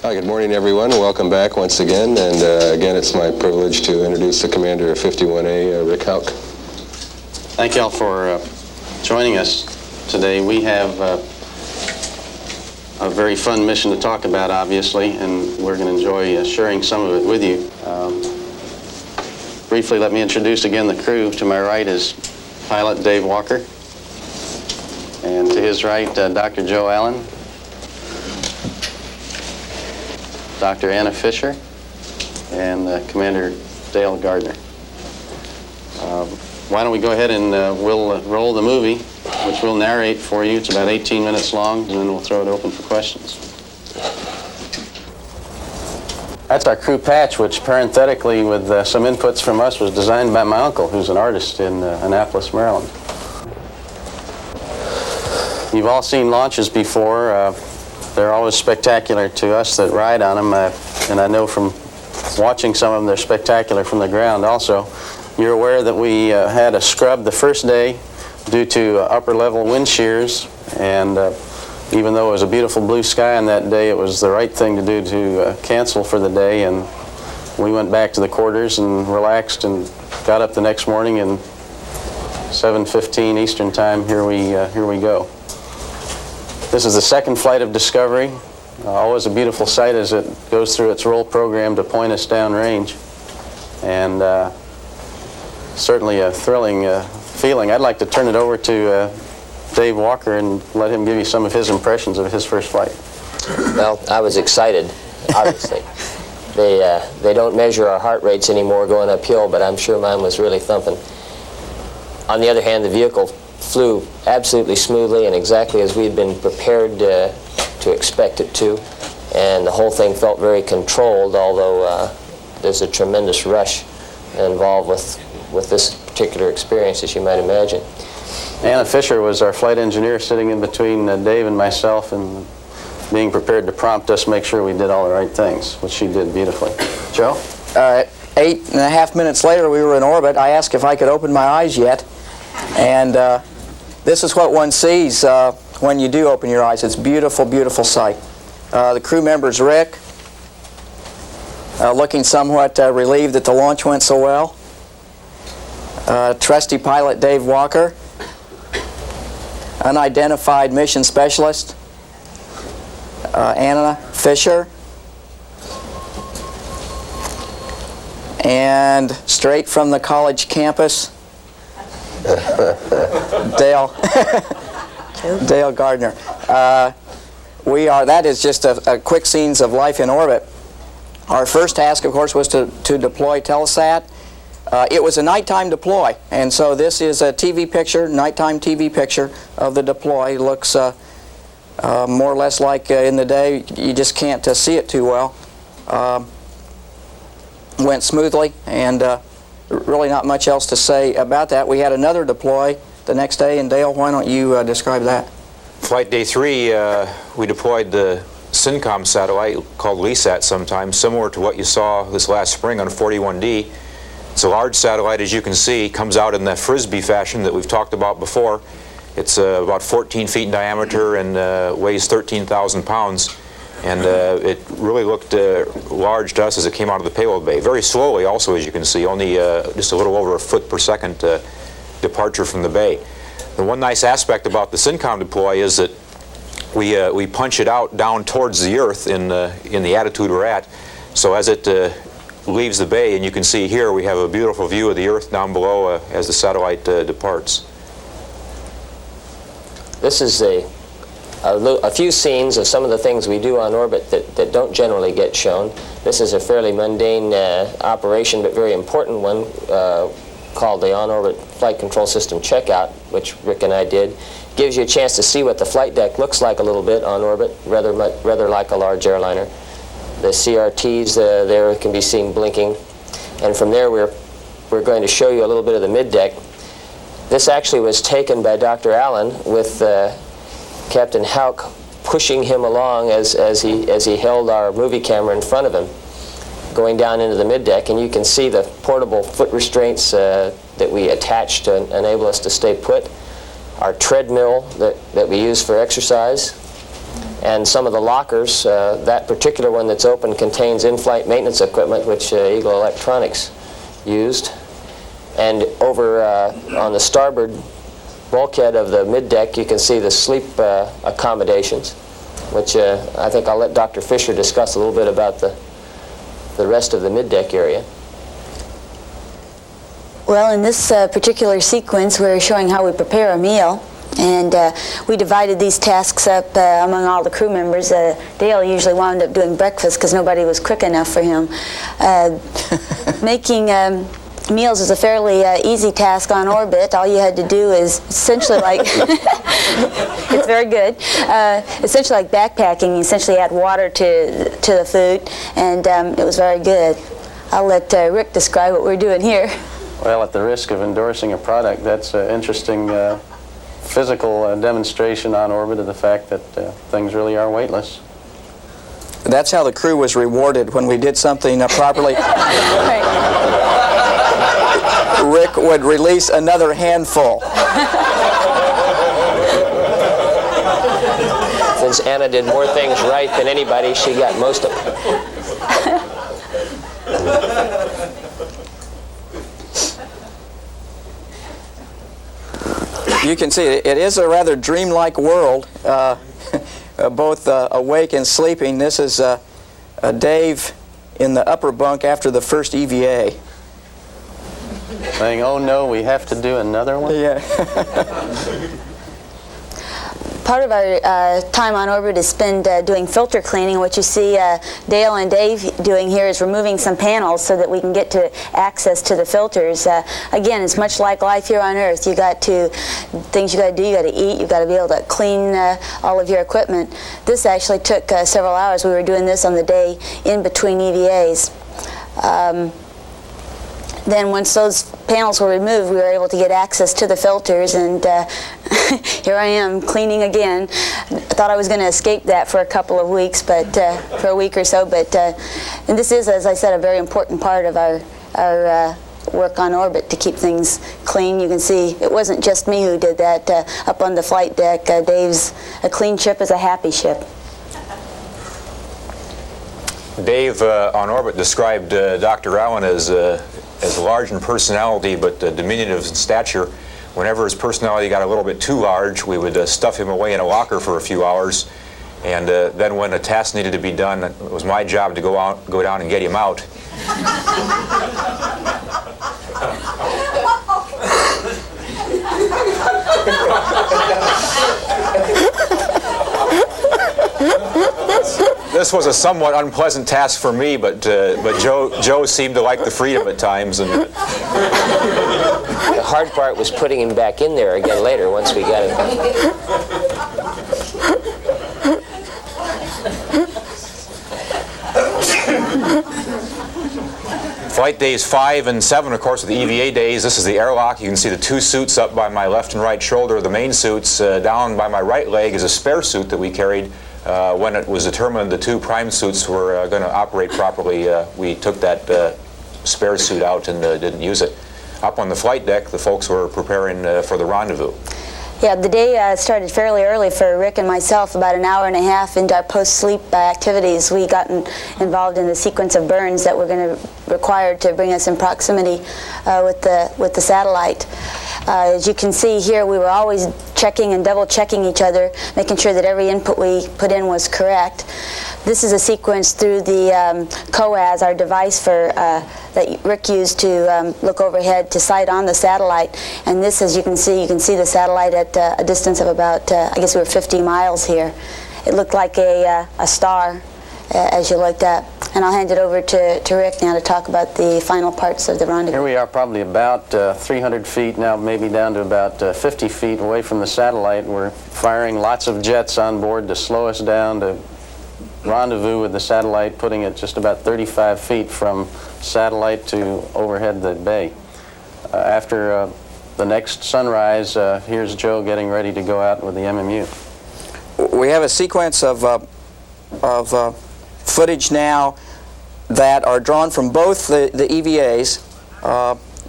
Hi, good morning, everyone. Welcome back once again. And again, it's my privilege to introduce the commander of 51A, Rick Hauk. Thank you all for joining us today. We have a very fun mission to talk about, obviously, and we're going to enjoy sharing some of it with you. Briefly, let me introduce again the crew. To my right is pilot Dave Walker, and to his right, Dr. Joe Allen, Dr. Anna Fisher, and Commander Dale Gardner. Why don't we go ahead and we'll roll the movie, which we'll narrate for you. It's about 18 minutes long, and then we'll throw it open for questions. That's our crew patch, which parenthetically, with some inputs from us, was designed by my uncle, who's an artist in Annapolis, Maryland. You've all seen launches before. They're always spectacular to us that ride on them, and I know from watching some of them, they're spectacular from the ground also. You're aware that we had a scrub the first day due to upper level wind shears, and even though it was a beautiful blue sky on that day, it was the right thing to do to cancel for the day, and we went back to the quarters and relaxed and got up the next morning, and 7:15 Eastern time, here we go. This is the second flight of Discovery. Always a beautiful sight as it goes through its roll program to point us downrange, and certainly a thrilling feeling. I'd like to turn it over to Dave Walker and let him give you some of his impressions of his first flight. Well, I was excited, obviously. They don't measure our heart rates anymore going uphill, but I'm sure mine was really thumping. On the other hand, the vehicle flew absolutely smoothly and exactly as we had been prepared to expect it to, and the whole thing felt very controlled, although there's a tremendous rush involved with this particular experience, as you might imagine. Anna Fisher was our flight engineer, sitting in between Dave and myself, and being prepared to prompt us, make sure we did all the right things, which she did beautifully. Joe? 8.5 minutes later, we were in orbit. I asked if I could open my eyes yet, and this is what one sees when you do open your eyes. It's a beautiful, beautiful sight. The crew members, Rick, looking somewhat relieved that the launch went so well. Trusty pilot Dave Walker, unidentified mission specialist Anna Fisher, and straight from the college campus, Dale Gardner. That is just a quick scenes of life in orbit. Our first task, of course, was to deploy Telesat. It was a nighttime deploy, and so this is a TV picture, nighttime TV picture of the deploy. It looks more or less like in the day. You just can't see it too well. Went smoothly, and really not much else to say about that. We had another deploy the next day, and Dale, why don't you describe that? Flight day 3, we deployed the SYNCOM satellite called LESAT, sometime similar to what you saw this last spring on 41D. It's a large satellite, as you can see, comes out in the Frisbee fashion that we've talked about before. It's about 14 feet in diameter and weighs 13,000 pounds. And it really looked large to us as it came out of the payload bay. Very slowly also, as you can see, only just a little over a foot per second departure from the bay. The one nice aspect about the SYNCOM deploy is that we punch it out down towards the Earth in the attitude we're at. So as it leaves the bay, and you can see here, we have a beautiful view of the Earth down below as the satellite departs. This is a few scenes of some of the things we do on orbit that don't generally get shown. This is a fairly mundane operation, but very important one, called the On-Orbit Flight Control System Checkout, which Rick and I did. Gives you a chance to see what the flight deck looks like a little bit on orbit, rather like a large airliner. The CRTs there can be seen blinking, and from there we're going to show you a little bit of the mid-deck. This actually was taken by Dr. Allen with Captain Hauk pushing him along as he held our movie camera in front of him, going down into the mid-deck, and you can see the portable foot restraints that we attach to enable us to stay put, our treadmill that we use for exercise, And some of the lockers, that particular one that's open contains in-flight maintenance equipment, which Eagle Electronics used. And over on the starboard bulkhead of the middeck, you can see the sleep accommodations, which I think I'll let Dr. Fisher discuss a little bit about the rest of the middeck area. Well, in this particular sequence, we're showing how we prepare a meal. And we divided these tasks up among all the crew members. Dale usually wound up doing breakfast because nobody was quick enough for him. Making meals is a fairly easy task on orbit. All you had to do is essentially like, it's very good, essentially like backpacking. You essentially add water to the food, and it was very good. I'll let Rick describe what we're doing here. Well, at the risk of endorsing a product, that's an interesting physical demonstration on orbit of the fact that things really are weightless. That's how the crew was rewarded when we did something properly. Right. Rick would release another handful. Since Anna did more things right than anybody, she got most of them. You can see it is a rather dreamlike world, both awake and sleeping. This is Dave in the upper bunk after the first EVA. Saying, oh no, we have to do another one? Yeah. Part of our time on orbit is spent doing filter cleaning. What you see Dale and Dave doing here is removing some panels so that we can get to access to the filters. Again, it's much like life here on Earth. You got to, things you got to do, you got to eat, you got to be able to clean all of your equipment. This actually took several hours. We were doing this on the day in between EVAs. Then once those panels were removed, we were able to get access to the filters, and here I am cleaning again. I thought I was going to escape that for a couple of weeks, but for a week or so. But and this is, as I said, a very important part of our work on orbit, to keep things clean. You can see it wasn't just me who did that. Up on the flight deck, Dave's "a clean ship is a happy ship." Dave on orbit described Dr. Allen as large in personality but diminutive in stature. Whenever his personality got a little bit too large, we would stuff him away in a locker for a few hours, and then when a task needed to be done, it was my job to go down and get him out. This was a somewhat unpleasant task for me, but Joe seemed to like the freedom at times. And the hard part was putting him back in there again later once we got him. Flight days 5 and 7, of course, are the EVA days. This is the airlock. You can see the two suits up by my left and right shoulder. The main suits down by my right leg is a spare suit that we carried. When it was determined the two prime suits were going to operate properly, we took that spare suit out and didn't use it. Up on the flight deck, the folks were preparing for the rendezvous. Yeah, the day started fairly early for Rick and myself. About an hour and a half into our post-sleep activities, we got involved in the sequence of burns that were going to required to bring us in proximity with the satellite. As you can see here, we were always checking and double-checking each other, making sure that every input we put in was correct. This is a sequence through the COAS, our device for that Rick used to look overhead to sight on the satellite. And this, as you can see the satellite at a distance of about, I guess we were 50 miles here. It looked like a star as you looked at. And I'll hand it over to Rick now to talk about the final parts of the rendezvous. Here we are probably about 300 feet, now maybe down to about 50 feet away from the satellite. We're firing lots of jets on board to slow us down, to rendezvous with the satellite, putting it just about 35 feet from satellite to overhead the bay. After the next sunrise, here's Joe getting ready to go out with the MMU. We have a sequence of footage now that are drawn from both the EVAs,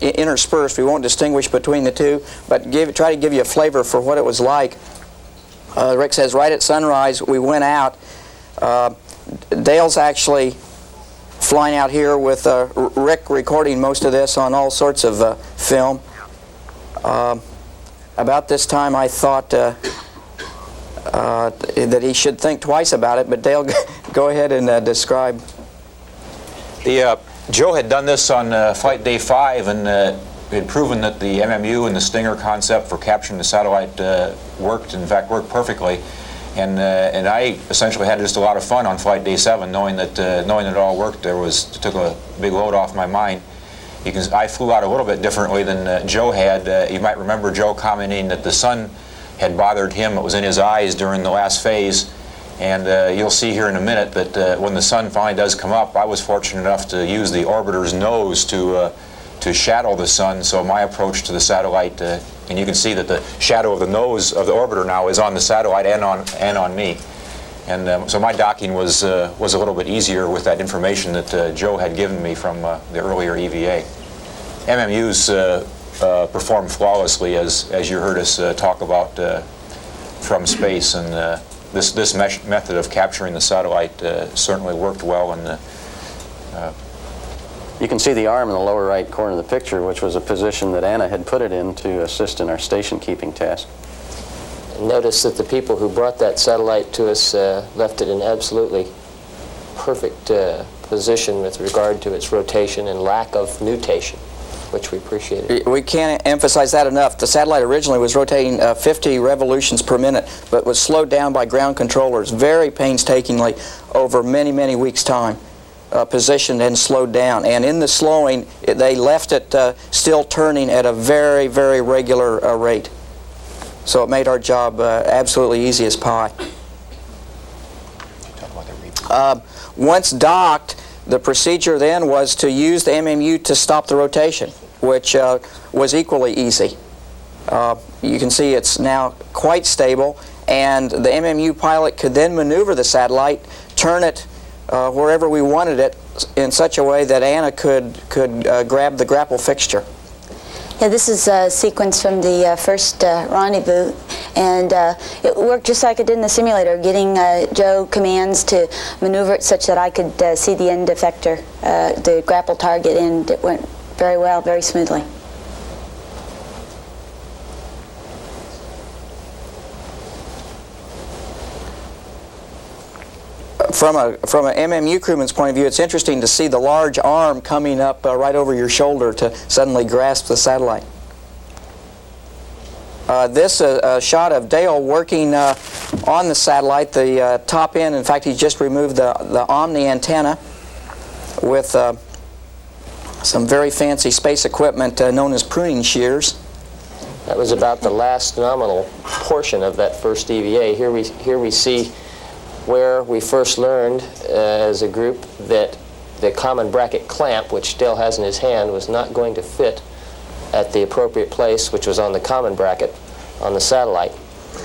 interspersed. We won't distinguish between the two, but try to give you a flavor for what it was like Rick says right at sunrise we went out. Dale's actually flying out here with Rick recording most of this on all sorts of film. About this time I thought that he should think twice about it, but Dale, go ahead and describe. Joe had done this on flight day 5 and had proven that the MMU and the Stinger concept for capturing the satellite worked perfectly. And I essentially had just a lot of fun on flight day 7, knowing that it all worked. It took a big load off my mind. I flew out a little bit differently than Joe had. You might remember Joe commenting that the sun had bothered him. It was in his eyes during the last phase. And you'll see here in a minute that when the sun finally does come up, I was fortunate enough to use the orbiter's nose to shadow the sun. So my approach to the satellite, and you can see that the shadow of the nose of the orbiter now is on the satellite and on me. And so my docking was a little bit easier with that information that Joe had given me from the earlier EVA. MMUs perform flawlessly, as you heard us talk about from space, and this method of capturing the satellite certainly worked well. And You can see the arm in the lower right corner of the picture, which was a position that Anna had put it in to assist in our station keeping task. Notice that the people who brought that satellite to us left it in absolutely perfect position with regard to its rotation and lack of nutation, which we appreciated. We can't emphasize that enough. The satellite originally was rotating 50 revolutions per minute, but was slowed down by ground controllers very painstakingly over many, many weeks' time, positioned and slowed down. And in the slowing, they left it still turning at a very, very regular rate. So it made our job absolutely easy as pie. Once docked, the procedure then was to use the MMU to stop the rotation, which was equally easy. You can see it's now quite stable, and the MMU pilot could then maneuver the satellite, turn it wherever we wanted it in such a way that Anna could grab the grapple fixture. Yeah, this is a sequence from the first rendezvous, and it worked just like it did in the simulator, getting Joe commands to maneuver it such that I could see the end effector, the grapple target, and it went very well, very smoothly. From an MMU crewman's point of view, it's interesting to see the large arm coming up right over your shoulder to suddenly grasp the satellite. This a shot of Dale working on the satellite, the top end. In fact, he just removed the Omni antenna with some very fancy space equipment known as pruning shears. That was about the last nominal portion of that first EVA. Here we see where we first learned as a group that the common bracket clamp, which Dale has in his hand, was not going to fit at the appropriate place, which was on the common bracket on the satellite.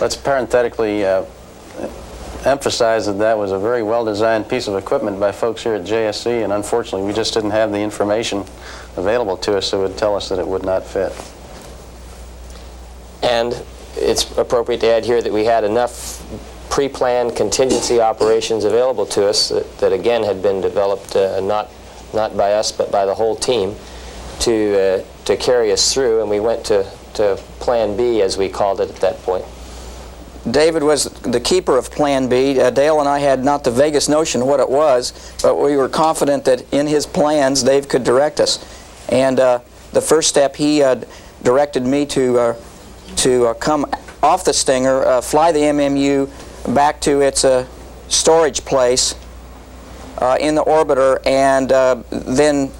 Let's parenthetically emphasize that was a very well-designed piece of equipment by folks here at JSC, and unfortunately we just didn't have the information available to us that would tell us that it would not fit. And it's appropriate to add here that we had enough pre-planned contingency operations available to us that again had been developed not by us but by the whole team to carry us through, and we went to Plan B, as we called it at that point. David was the keeper of Plan B. Dale and I had not the vaguest notion what it was, but we were confident that in his plans Dave could direct us. And the first step, he directed me to come off the Stinger, fly the MMU back to its storage place in the orbiter, and then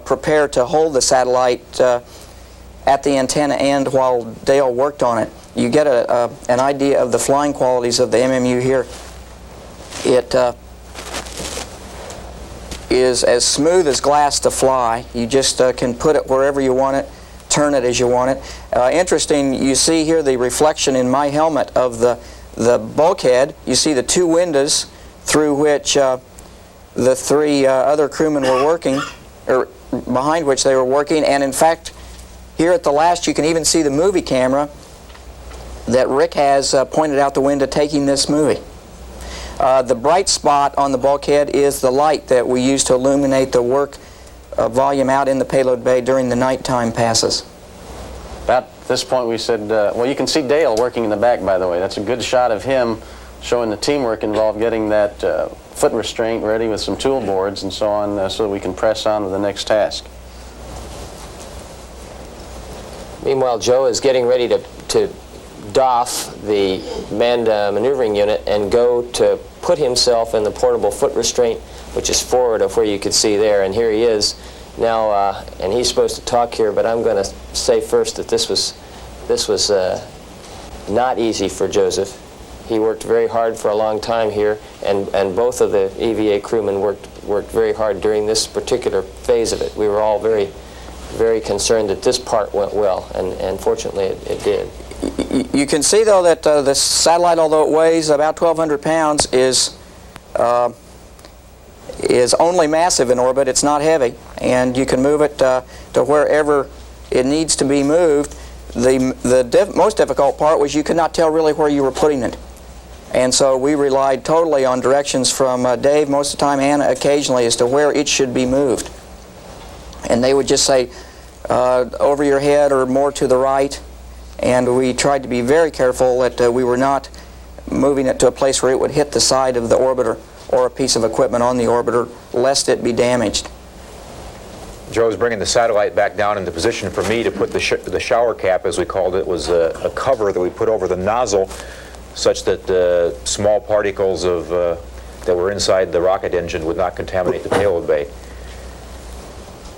prepare to hold the satellite at the antenna end while Dale worked on it. You get an idea of the flying qualities of the MMU here. It is as smooth as glass to fly. You just can put it wherever you want it, turn it as you want it. Interesting, you see here the reflection in my helmet of the bulkhead. You see the two windows through which the three other crewmen were working, or behind which they were working, and in fact here at the last you can even see the movie camera that Rick has pointed out the window taking this movie. The bright spot on the bulkhead is the light that we use to illuminate the work volume out in the payload bay during the nighttime passes. About this point we said, well, you can see Dale working in the back, by the way. That's a good shot of him showing the teamwork involved getting that foot restraint ready with some tool boards and so on so that we can press on with the next task. Meanwhile, Joe is getting ready to doff the manned maneuvering unit and go to put himself in the portable foot restraint, which is forward of where you could see there, and here he is now, and he's supposed to talk here, but I'm going to say first that this was not easy for Joseph. He worked very hard for a long time here, and both of the EVA crewmen worked very hard during this particular phase of it. We were all very, very concerned that this part went well, and fortunately it did. You can see, though, that the satellite, although it weighs about 1,200 pounds, is only massive in orbit. It's not heavy, and you can move it to wherever it needs to be moved. The most difficult part was you could not tell really where you were putting it. And so we relied totally on directions from Dave most of the time, and occasionally, as to where it should be moved. And they would just say, over your head or more to the right. And we tried to be very careful that we were not moving it to a place where it would hit the side of the orbiter or a piece of equipment on the orbiter, lest it be damaged. Joe's bringing the satellite back down into position for me to put the shower cap, as we called it, was a cover that we put over the nozzle such that small particles that were inside the rocket engine would not contaminate the payload bay.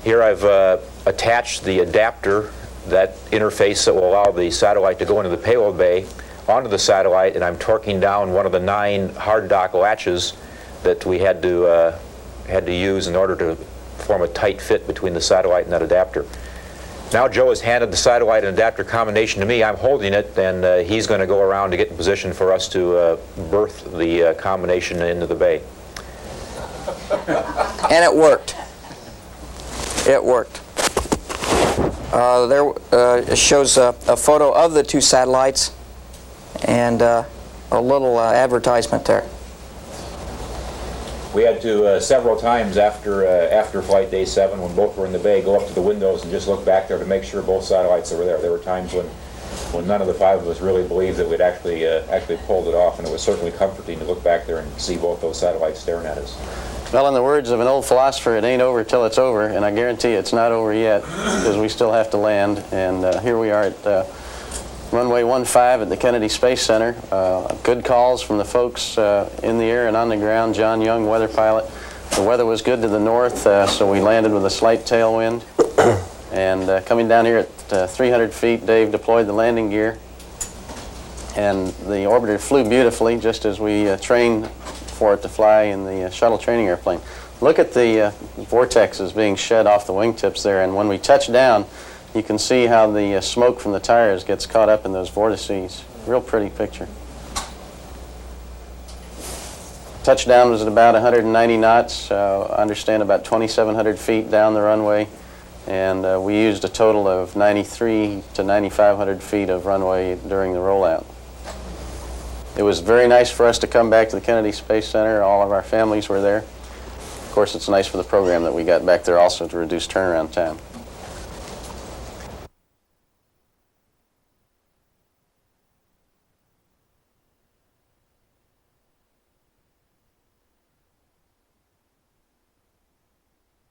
Here I've attached the adapter, that interface that will allow the satellite to go into the payload bay, onto the satellite, and I'm torquing down one of the 9 hard dock latches that we had to use in order to form a tight fit between the satellite and that adapter. Now Joe has handed the satellite and adapter combination to me. I'm holding it, and he's going to go around to get in position for us to berth the combination into the bay. And it worked. It worked. There shows a photo of the 2 satellites and a little advertisement there. We had to several times after flight day 7, when both were in the bay, go up to the windows and just look back there to make sure both satellites were there. There were times when none of the 5 of us really believed that we'd actually pulled it off, and it was certainly comforting to look back there and see both those satellites staring at us. Well, in the words of an old philosopher, it ain't over till it's over, and I guarantee it's not over yet, because we still have to land. And here we are at runway 15 at the Kennedy Space Center. Good calls from the folks in the air and on the ground. John Young, weather pilot. The weather was good to the north, so we landed with a slight tailwind. And coming down here at 300 feet, Dave deployed the landing gear. And the orbiter flew beautifully, just as we trained for it to fly in the shuttle training airplane. Look at the vortexes being shed off the wingtips there, and when we touch down, you can see how the smoke from the tires gets caught up in those vortices. Real pretty picture. Touchdown was at about 190 knots, I understand about 2,700 feet down the runway, and we used a total of 93 to 9,500 feet of runway during the rollout. It was very nice for us to come back to the Kennedy Space Center. All of our families were there. Of course, it's nice for the program that we got back there also to reduce turnaround time.